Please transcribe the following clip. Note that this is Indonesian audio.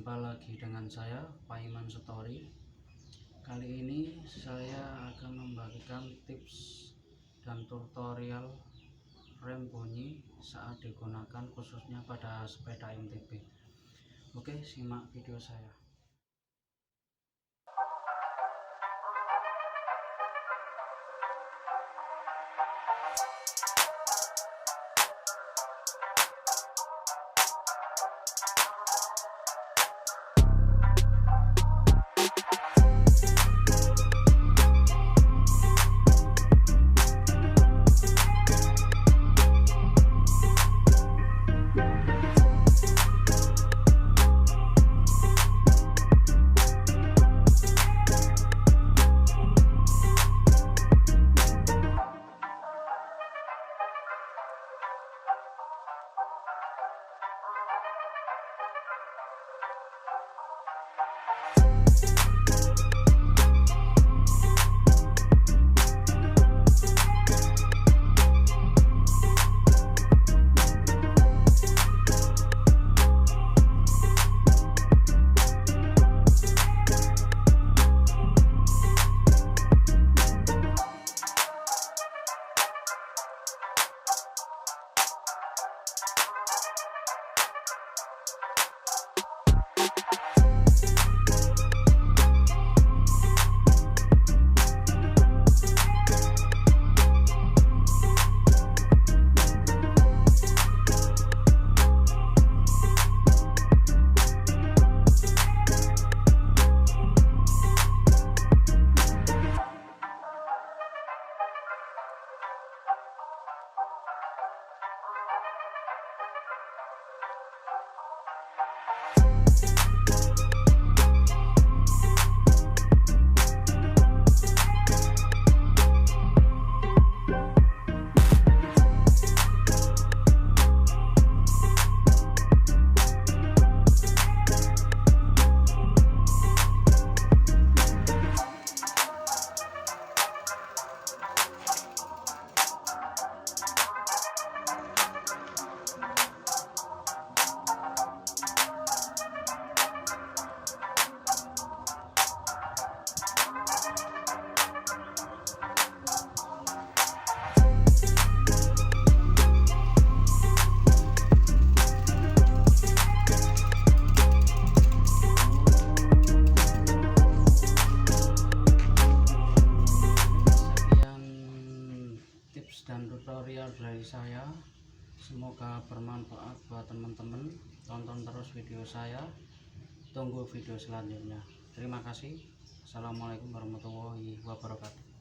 Jumpa lagi dengan saya Paiman Story. Kali ini saya akan membagikan tips dan tutorial rem bunyi saat digunakan khususnya pada sepeda MTB. Oke, simak video saya. Dan tutorial dari saya, semoga bermanfaat buat teman-teman. Tonton terus video saya, tunggu video selanjutnya. Terima kasih. Assalamualaikum warahmatullahi wabarakatuh.